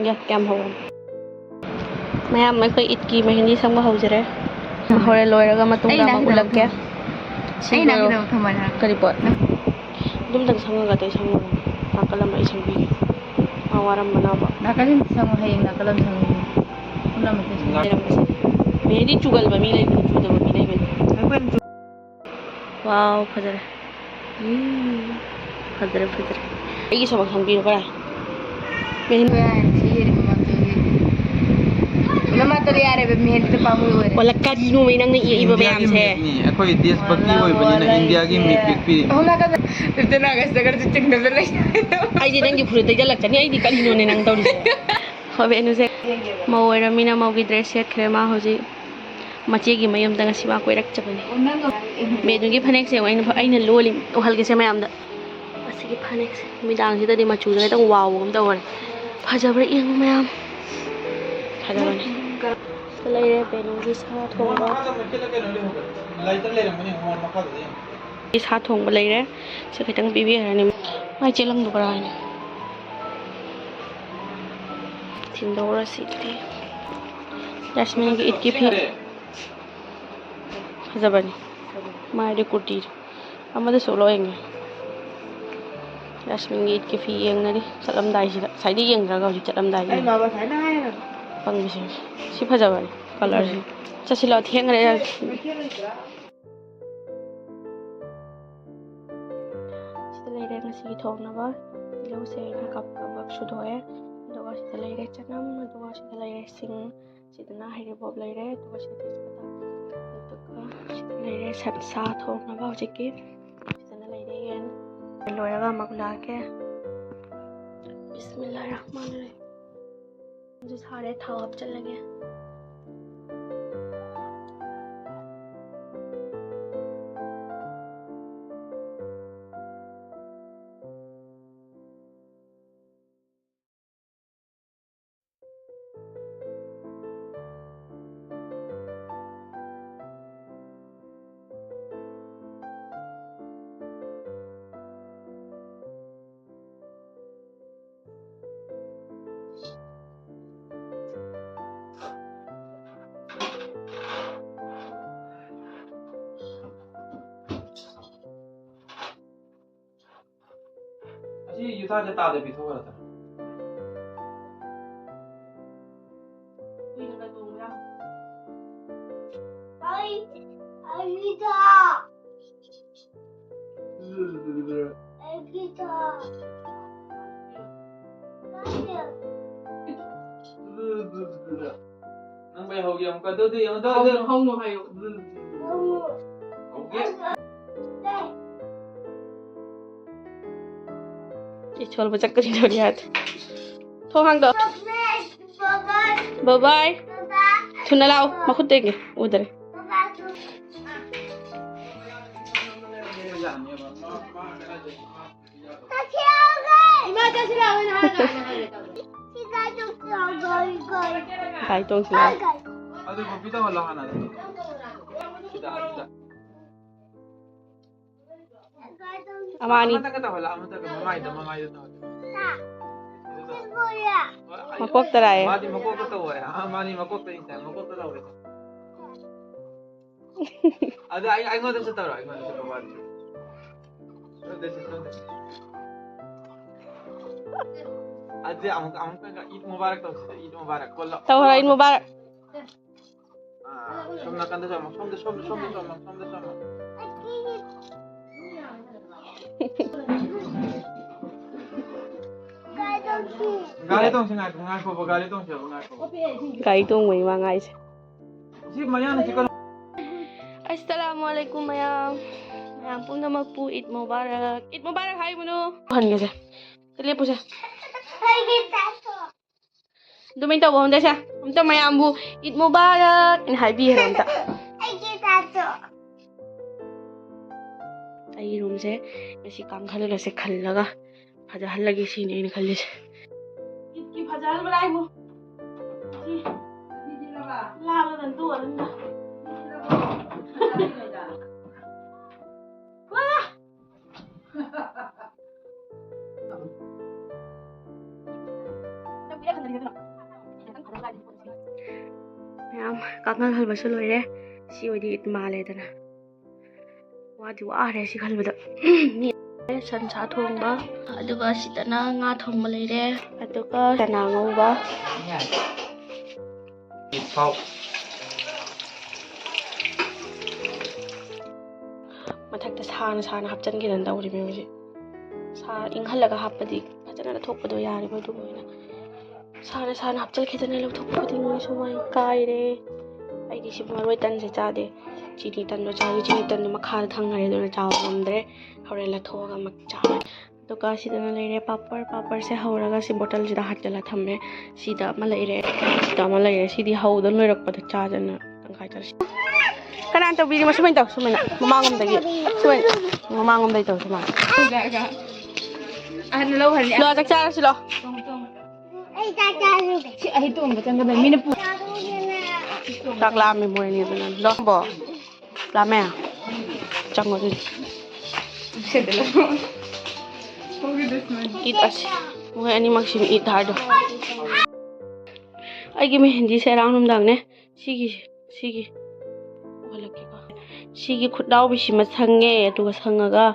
ꯌꯦꯡꯒꯦ ꯀꯌꯥꯝ ꯍꯧꯔꯝ ꯃꯌꯥꯝ ꯑꯩꯈꯣꯏ ꯏꯠꯀꯤ ꯃꯍꯤꯟꯗꯤ ꯁꯪꯕ ꯍꯧꯖꯔꯦ ꯍꯣꯔꯦꯟ ꯂꯣꯏꯔꯒ ꯃꯇꯨꯡꯗ ꯑꯃꯨꯛ ꯎꯠꯂꯛꯀꯦ ꯀꯔꯤ ꯄꯣꯠ ꯑꯗꯨꯝꯇꯪ ꯁꯪꯉꯒ ꯑꯇꯩ ꯁꯪꯉꯨꯔꯣ ꯅꯥꯀꯜ ꯑꯃ ꯑꯩ ꯁꯪꯕꯤꯒꯦ ꯃꯥ ꯋꯥꯔꯝꯕꯅꯕ ꯅꯥꯀꯜ ꯁꯪꯉꯣ ꯍꯌꯦꯡ ꯅꯥꯀꯜ ꯑꯃ ꯁꯪꯉꯣ ꯄꯨꯝꯅꯃꯛꯇ ꯂꯩꯔꯝꯕꯁꯦ ꯃꯤꯗꯤ ꯆꯨꯒꯟꯕ ꯃꯤ ꯂꯩꯕꯅꯤ ꯆꯨꯗꯕ ꯃꯤ ꯂꯩꯕꯅꯤ ꯋꯥꯎ ꯐꯖꯔꯦ ꯐꯖꯔꯦ ꯐꯖꯔꯦ ꯑꯩꯒꯤ ꯁꯕꯛ ꯁꯪꯕꯤꯔꯣ ꯚꯥꯏ ꯋꯥꯂ ꯀꯔꯤꯅꯣ ꯅꯪꯅ ꯏꯕ ꯃꯌꯥꯝꯁꯦ ꯑꯩꯈꯣꯏ ꯗꯦꯁꯄꯛꯀꯤ ꯑꯣꯏꯕꯅꯤꯅ ꯏꯟꯗꯤꯌꯥꯒꯤ ꯃꯦꯞ ꯄꯤꯛꯄꯤ ꯑꯩꯗꯤ ꯅꯪꯒꯤ ꯐꯨꯔꯤꯠ ꯇꯩꯖꯜꯂꯛꯀꯅꯤ ꯑꯩꯗꯤ ꯀꯔꯤꯅꯣꯅꯦ ꯅꯪ ꯇꯧꯔꯤꯁꯦ ꯍꯣꯏ ꯕꯦꯅꯨꯁꯦ ꯃꯧ ꯑꯣꯏꯔꯃꯤꯅ ꯃꯧꯒꯤ ꯗ꯭ꯔꯦꯁ ꯁꯦꯠꯈ꯭ꯔꯦ ꯃꯥ ꯍꯧꯖꯤꯛ ꯃꯆꯦꯒꯤ ꯃꯌꯨꯝꯗ ꯉꯁꯤ ꯃꯥ ꯀꯣꯏꯔꯛꯆꯕꯅꯤ ꯕꯦꯅꯨꯒꯤ ꯐꯅꯦꯛꯁꯦ ꯑꯩꯅ ꯂꯣꯜꯂꯤ ꯎꯍꯜꯒꯦꯁꯦ ꯃꯌꯥꯝꯗ ꯑꯁꯤꯒꯤ ꯐꯅꯦꯛꯁꯦ ꯅꯨꯃꯤꯗꯥꯡꯁꯤꯗꯗꯤ ꯃꯆꯨꯗ ꯈꯤꯇꯪ ꯋꯥꯎꯕꯒꯨꯝ ꯇꯧꯔꯦ ꯐꯖꯕ꯭ꯔꯥ ꯌꯦꯡꯉꯨ ꯃꯌꯥꯝ ꯐꯖꯕꯅꯤ ꯂꯩꯔꯦ ꯕꯦꯅꯨꯒꯤ ꯁꯥ ꯊꯣꯡꯕ ꯁꯥ ꯊꯣꯡꯕ ꯂꯩꯔꯦ ꯁꯤ ꯈꯤꯇꯪ ꯄꯤꯕꯤꯈ꯭ꯔꯅꯤ ꯃꯥꯏ ꯆꯦꯜꯂꯝꯗꯣ ꯀꯔꯥꯏꯅꯣ ꯊꯤꯟꯗꯣꯛꯎꯔꯁꯤꯗꯤ ꯌꯥꯁꯃꯤꯟꯒꯤ ꯏꯠꯀꯤ ꯐꯤ ꯐꯖꯕꯅꯤ ꯃꯥꯏꯗꯤ ꯀꯨꯔꯇꯤ ꯑꯃꯗꯁꯨ ꯂꯣꯏꯉꯦ ꯌꯥꯁꯃꯤꯟꯒꯤ ꯏꯠꯀꯤ ꯐꯤ ꯌꯦꯡꯅꯔꯤ ꯆꯠꯂꯝꯗꯥꯏꯁꯤꯗ ꯉꯁꯥꯏꯗꯤ ꯌꯦꯡꯗ꯭ꯔꯒ ꯍꯧꯖꯤꯛ ꯆꯠꯂꯝꯗꯥꯏꯁꯤꯗ ꯐꯪꯕꯁꯤꯡ ꯁꯤ ꯐꯖꯕꯅꯤ ꯀꯂꯔꯁꯤ ꯆꯠꯁꯤꯜꯂꯛ ꯊꯦꯡꯈ꯭ꯔꯦ ꯁꯤꯗ ꯂꯩꯔꯦ ꯉꯁꯤꯒꯤ ꯊꯣꯡꯅꯕ ꯇꯤꯜꯍꯧꯁꯦ ꯑꯩꯅ ꯀꯞ ꯁꯨꯗꯣꯛꯑꯦ ꯑꯗꯨꯒ ꯁꯤꯗ ꯂꯩꯔꯦ ꯆꯅꯝ ꯑꯗꯨꯒ ꯁꯤꯗ ꯂꯩꯔꯦ ꯁꯤꯡ ꯁꯤꯗꯅ ꯍꯩꯔꯤꯕꯣꯞ ꯂꯩꯔꯦ ꯑꯗꯨꯒꯁꯤꯗ ꯇꯦꯖꯄꯇꯥ ꯑꯗꯨꯒ ꯁꯤꯗ ꯂꯩꯔꯦ ꯁꯥ ꯊꯣꯡꯅꯕ ꯍꯧꯖꯤꯛꯀꯤ ꯁꯤꯗꯅ ꯂꯩꯔꯦ ꯌꯦꯟ ꯂꯣꯏꯔꯒ ꯑꯃꯨꯛ ꯂꯥꯛꯀꯦ ꯕꯤꯁꯃꯤꯜꯂꯥꯍꯤꯔ ꯔꯍꯃꯥꯅꯤꯔ ꯔꯥꯍꯤꯝ ꯍꯧꯖꯤꯛ ꯁꯥꯔꯦ ꯊꯥꯎ ꯍꯥꯞꯆꯤꯜꯂꯒꯦ ꯑꯁꯤ ꯌꯨꯊꯥꯁꯦ ꯇꯥꯗ ꯄꯤꯊꯣꯛꯈ꯭ꯔꯗ nang bay ho gyam ka do do yang do hong no hayo okay इचोल बच्चा करी डोरी हाथ थो हांग दो बाय बाय थुना लाओ मखुद देंगे उधर गाय तो सिला अरे पपीता वाला खाना है सीधा सीधा अमानी मत का वाला मत का ममाई तो मकोक तराए मादी मकोक तो है हां मानी मकोक तो इंसान मकोक तो लाओ अरे आई ngode से तरो आई ngode से बात अरे अमुक का ईद मुबारक तो ईद मुबारक कोल्ला तो ईद मुबारक सोमना कंदे सोमना गाड़ी तो सिंगा नगा को गाड़ी तो से नगा को गाड़ी तो वही मांगाई से जी मया ने चिकन अस्सलामुअलैकुम मयाम पुनमकपु ईद मुबारक हाय मनु हनगे से ले पुसे दुमिन तो बोंदे से हम तो मयामबु ईद मुबारक इन हाइबी है हमता आई रूम से ऐसी कांखल से खल्लगा फजहल लगी सी नहीं खल्ले से की फजहल बनाई मु जी ला तंतु अलंदा वाह कांगल हलबसु लोइरे सी ओइदि इत मालेदना वादि वारे सी खलबदा नि संसा थोंबा अदुगा सिदना nga थोंबा लेरे अदुगा चना ngौबा Pau. मथक्ता साना साना हापचनगिदन तौरिबे होजि सा इंहलगा हापदि फजना थोकपदो यारिबो दुगोइना साना साना हापचलखिदना लौथोकपदि मोइ समाय काइरे आइदि सि मरोय तनसे चादे चिनी तन्नो चागे चिनी तन्नो मखार थांगरे दोना चाव गमद्रे हौरे लथोगा मक चावे दुका सिदना लेरे पापड़ से हौरगा सि बोतल सिदा हटला थम्मे सिदा मा लेरे सिदा मा लेरे सिदि हौद लोइरकपद चाजना तंखाय तलसि कनान तौबिरि मसुमै तौ सुमैना ममांगमदगी सुमै ममांगमदै तौ सुमा अहन लो हरने लो चक चारसि लो आई चाचारू सी आई तो चंगदा मिने पु चक लामे मोइनी दना लो बो लामे चंगो दि सेदला होगी दुश्मन ईद अस मोइ अनि मक्सिम ईद हादो आइगी मेहंदी से राउंड दांगने सिगी सिगी खुदाव बिसिमा संगे अदुगा संगगा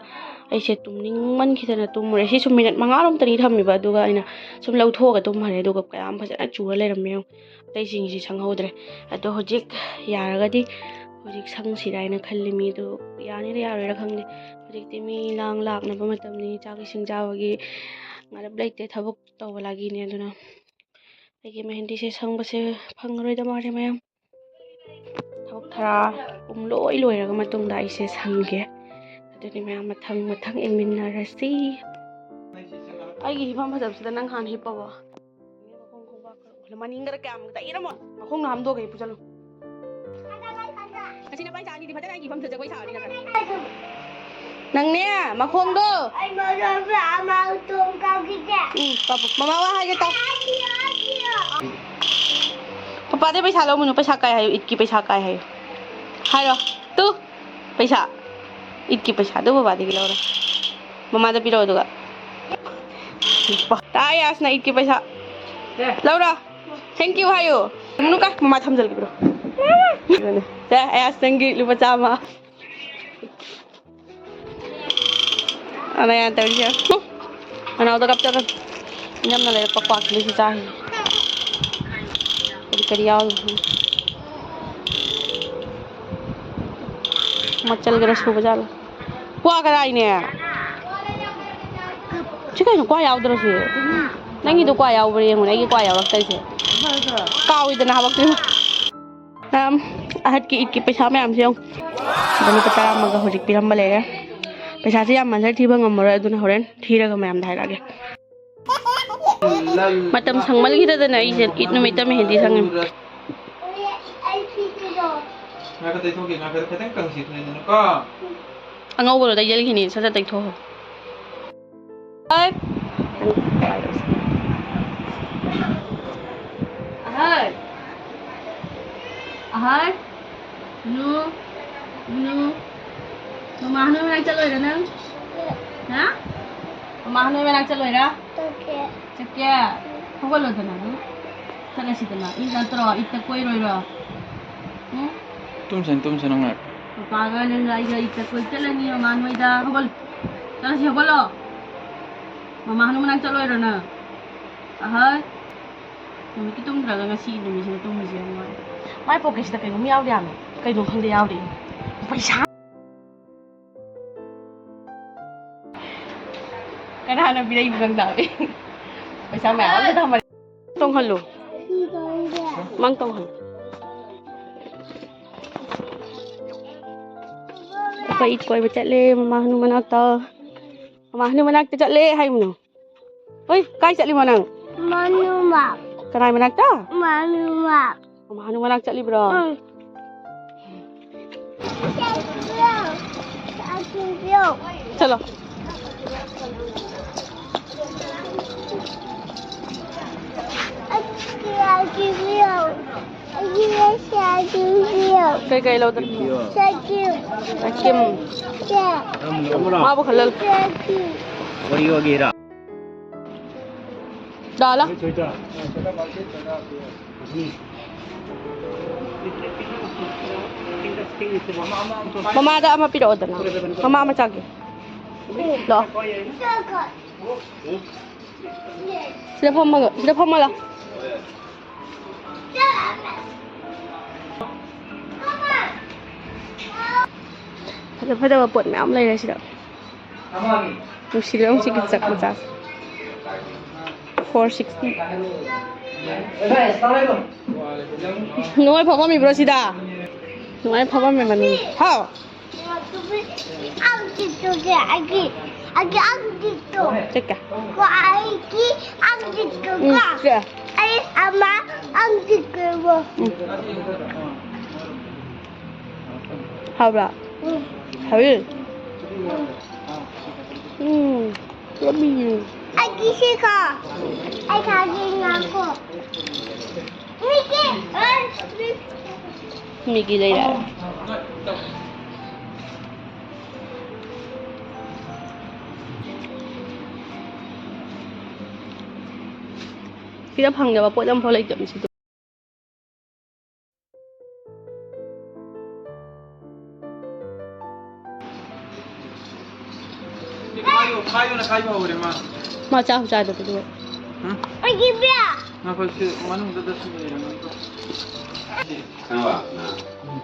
ऐसे तुमनिंगमन खिदना तुमरे सि सुम मिनट मंगारोम तनी थमिबा अदुगा आइना सुम लौथोगा तुमहरे अदुगा कयाम फजना चुरा लेरमे अतै सिंगि संगौद्रे अदो होजिक यारगदि होजिक संगसिराइना खल्लिमि दो यानि रे यारोरा खंगने होजिकति मी लांग लाकनबा मतमनि चागि सिंगजावगी ngarap laite thabuk tawba lagi ne aduna aigi mehendi se sangbase phangroi da mare mayam thabuk thara loi loiraga matungda aise sangge aduni mayam mathang engminnarasi aigi hipam phajab sida nang han hipaba maningar kam ta iramo khong nam do gai pujalo asina pai chani di phajana aigi hipam thajagoi thari na nangnya makhong do ai mau ra mau tung kau kita papa mama wa hai ta papa de paisa lo munu paisa kai hayo itki paisa kai hayo hairo tu paisa itki paisa do baba de lo mama da pilo duga ta yas na itki paisa laura thank you hayo munu ka mama thamjal ki bro da yas thank you lupa chama ana yan tawri siya ana udah kapter nyam na lele pakpak li si chahi kari yaw machal gara su bajal kwa karai ne chikai no kwa yaw dro se nangi do kwa yaw bre ngu nagi kwa yaw raktai se kawi dana habak tu ahat ki it ki paisa mayam se yong dani patara maga hojik piram ba lere पैसा से याम मंजर थीबा ngमरो अदुना होरेन थीरगा मयाम धाइरागे मतम संगमल गिददना इसे इत नुमिता मेहंदी संगम Nga ka tayo nga ka katang kang sit na dun ka. angau bolo dajal gini sasa tai tho ai ahai nu mama hanu menang chaloi ra nang ha mama hanu menang chaloi ra chakya hogolo dana sana sidana in jantro itta koi roi ra Tum sen nang. papa ga nang ai ga itta koi chalani mama hanu ida hogol chala si hogolo mama hanu menang chaloi ra na ahai numi ki tum draga ngasi numi sina tum ji mai pocket da kai numi yaw dia me kai dong khang de yaw de paisa Kana birai bukan tahu. Paisa mẹ nó thầm mà tông hân luôn. Mang tông hân. Quay quay bật le mama hanu manak ta. Mama hanu manak ta le hai munu. Oi, kai chat li mana? manu mak Kanai manak ta? manu mak Mama hanu manak chat li bro. Chalo. Cây lâu tận Kim mau khẩn đó là Mama da ama piro da na. Mama ama chage. Lo. Sila phom la. Phada ba pot ma'am lai ra sila. Yung sila yung sikit-sak mo sa 460. Nungay pa kami bro sida. Nungay pa kami manu. How? Ang dito ka, agi ang dito. Teka. Ko agi ang dito ka. Teka. Ay ama ang dito mo. How ba? How is? Yummy. Agi sika. Ay kaging ako. Miki, Miki lai ra. Kita phang da ba pot am phol lai jam si. खायो ना खायो हो रे मां Ma cha cha da tu. हां agi bia. ना पर मनु तो 10 बजे ना Kenapa? Nah,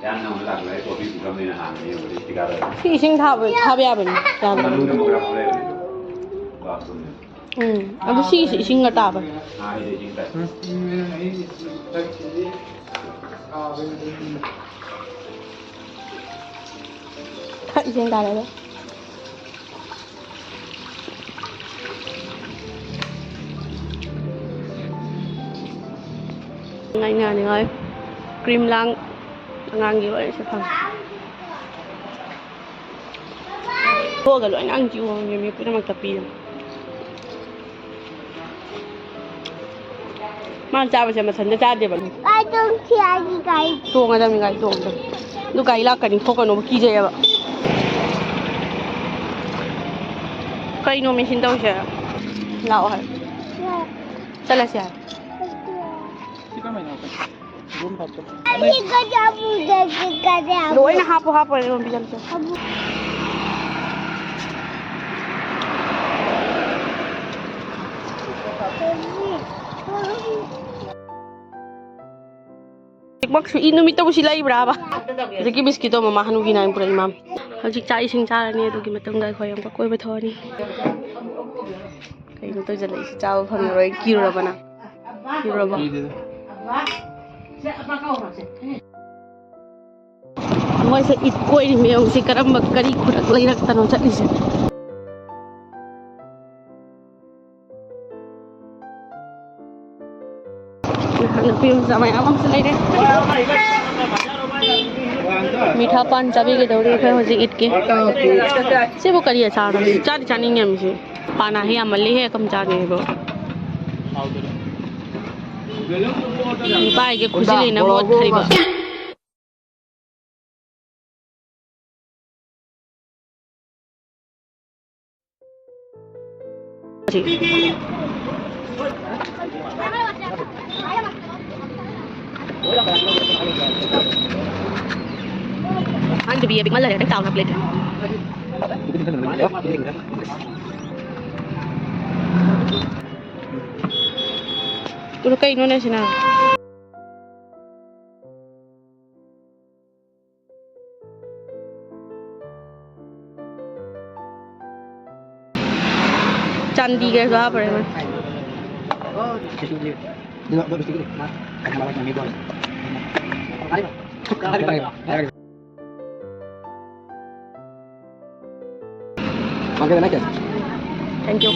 yang nama lagu itu kopi bukan main hang ini, boleh tiga hari. Ki sing tha ba ya ba ni. Ya ba. Manu kan beberapa hari itu. Waktunya. Abu si sing ga ta ba. Ah, ini cinta. Ka sing da la. Ngay nga ni ngay cream lang ngang gì vậy sẽ thằng cô cái loại ngang chịu không nhiều cái nó tập đi mà cha bây giờ mà thành cha đi bạn Ay dong si agi kai. tuồng ra mình cái tuồng rồi lúc cái là cái này không có nó kia vậy cái nó mình xin đâu sẽ lão hả sao lại sao कितना महीना होता है room था तो Agi ka jabu dagi ka jabu. lỗi nó hap hap rồi nó bị làm sao Bác sĩ inumin tao sila ibra ba? Jadi biscuit to mama hanu ginain pura imam. Hajik cai sing cara ni tu gimatang gai khoyang pa koi bathau ni. Kai no to jalai si chao phang roi kiro ra bana. Kiro ba. Moi se it koi ni meong si karam kari khurak lai rak tano chali se. Film sama amam selai deh. मीठा पान चाबी के दौरे है होजी ईट के से वो करिए चार चार चानी है मुझे पाना है अमली है कम चाने है वो पाए के खुशी लेना बहुत खरीबा Anh bị mấy lần đánh tàu ngập lên. Tụi cây nó này thế nào? Candi cái gì vậy? Thank you.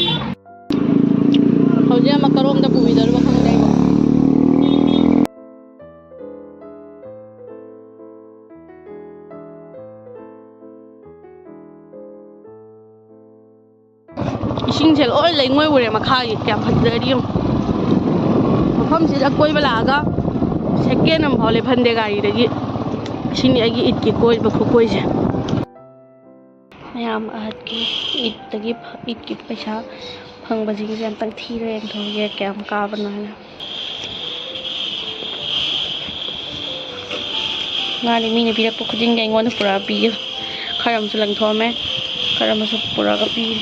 How's macaron da buwi daw ba kang dai ba? Ising sel oi lai ngoi wure ma kha yi kyam phadari yum. Mafam si da koi bala ga second am phole phande gari da gi sini agi it ki koi ba koi je. Mayam at ki it tagi it ki paisa phang ba jing jam tang thi re thong ye kyam ka ban na ꯃꯥꯗꯤ ꯃꯤꯅ ꯄꯤꯔꯛꯄ ꯈꯨꯗꯤꯡꯒꯤ ꯑꯩꯉꯣꯟꯗ ꯄꯨꯔꯛꯑ ꯄꯤꯌꯨ ꯈꯔ ꯑꯃꯁꯨ ꯂꯪꯊꯣꯛꯑꯝꯃꯦ ꯈꯔ ꯑꯃꯁꯨ ꯄꯨꯔꯛꯑꯒ ꯄꯤꯔꯤ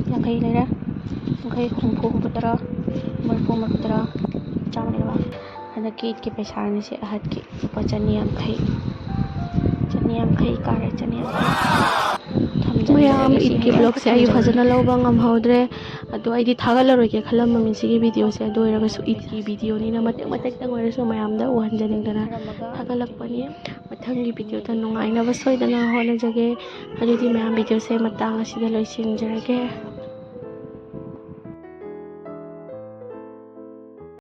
50 ꯂꯩꯔꯦ 50 ꯍꯨꯝꯐꯨ ꯇꯔꯥ ꯃꯔꯐꯨ ꯇꯔꯥ ꯆꯥꯝꯃ ꯂꯩꯔꯕ ꯍꯟꯗꯛꯀꯤ ꯏꯗꯀꯤ ꯄꯩꯁꯥꯅꯤ ꯁꯤ ꯑꯍꯠꯀꯤ ꯂꯨꯄꯥ 150 ꯀꯥꯔꯦ 150 ꯃꯌꯥꯝ ꯏꯗꯀꯤ ꯕ꯭ꯂꯣꯛꯁꯦ ꯑꯩ ꯐꯖꯅ ꯂꯧꯕ ꯉꯝꯍꯧꯗ꯭ꯔꯦ ꯑꯗꯣ ꯑꯩꯗꯤ ꯊꯥꯒꯠꯂꯔꯣꯏꯒꯦ ꯈꯜꯂꯝꯃꯕꯅꯤ ꯁꯤꯒꯤ ꯚꯤꯗꯤꯑꯣꯁꯦ ꯑꯗꯨ ꯑꯣꯏꯔꯒꯁꯨ ꯏꯗꯀꯤ ꯚꯤꯗꯤꯑꯣꯅꯤꯅ ꯃꯇꯦꯛꯇꯪ ꯑꯣꯏꯔꯁꯨ ꯃꯌꯥꯝꯗ ꯎꯍꯟꯖꯅꯤꯡꯗꯅ ꯊꯥꯒꯠꯂꯛꯄꯅꯤ ꯃꯊꯪꯒꯤ ꯚꯤꯗꯤꯑꯣꯗ ꯅꯨꯡꯉꯥꯏꯅꯕ ꯁꯣꯏꯗꯅ ꯍꯣꯠꯅꯖꯒꯦ ꯑꯗꯨꯗꯤ ꯃꯌꯥꯝ ꯚꯤꯗꯤꯑꯣꯁꯦ ꯃꯇꯥꯡ ꯑꯁꯤꯗ ꯂꯣꯏꯁꯤꯟꯖꯔꯒꯦ